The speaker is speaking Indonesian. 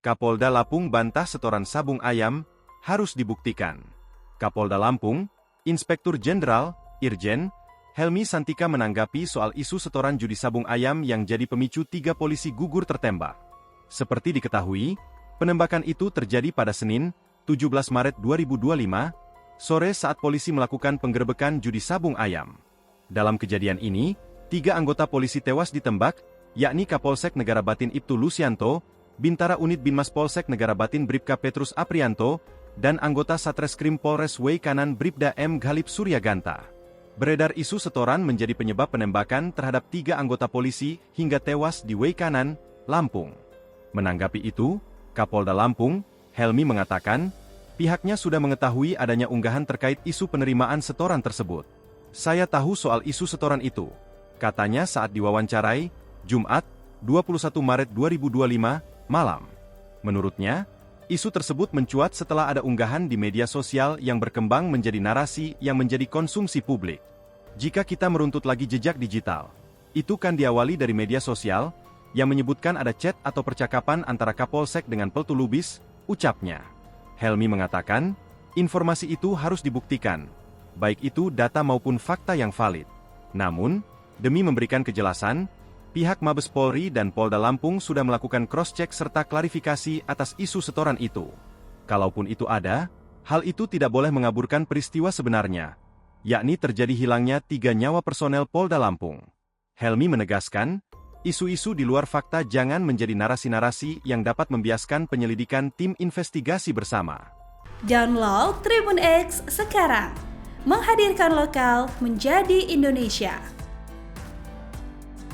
Kapolda Lampung bantah setoran sabung ayam harus dibuktikan. Kapolda Lampung, Inspektur Jenderal, Irjen, Helmi Santika menanggapi soal isu setoran judi sabung ayam yang jadi pemicu 3 polisi gugur tertembak. Seperti diketahui, penembakan itu terjadi pada Senin, 17 Maret 2025, sore saat polisi melakukan penggerebekan judi sabung ayam. Dalam kejadian ini, 3 anggota polisi tewas ditembak, yakni Kapolsek Negara Batin Ibtu Lusianto, Bintara Unit Binmas Polsek Negara Batin Bribka Petrus Aprianto, dan anggota Satreskrim Polres Wei Kanan Bribda M. Ghalib Suryaganta. Beredar isu setoran menjadi penyebab penembakan terhadap 3 anggota polisi hingga tewas di Wei Kanan, Lampung. Menanggapi itu, Kapolda Lampung, Helmi mengatakan, pihaknya sudah mengetahui adanya unggahan terkait isu penerimaan setoran tersebut. Saya tahu soal isu setoran itu, katanya saat diwawancarai, Jumat, 21 Maret 2025, malam. Menurutnya, isu tersebut mencuat setelah ada unggahan di media sosial yang berkembang menjadi narasi yang menjadi konsumsi publik. Jika kita meruntut lagi jejak digital, itu kan diawali dari media sosial, yang menyebutkan ada chat atau percakapan antara Kapolsek dengan Peltu Lubis, ucapnya. Helmi mengatakan, informasi itu harus dibuktikan, baik itu data maupun fakta yang valid. Namun, demi memberikan kejelasan, pihak Mabes Polri dan Polda Lampung sudah melakukan cross-check serta klarifikasi atas isu setoran itu. Kalaupun itu ada, hal itu tidak boleh mengaburkan peristiwa sebenarnya, yakni terjadi hilangnya 3 nyawa personel Polda Lampung. Helmi menegaskan, isu-isu di luar fakta jangan menjadi narasi-narasi yang dapat membiaskan penyelidikan tim investigasi bersama. Download Tribun X sekarang, menghadirkan lokal menjadi Indonesia.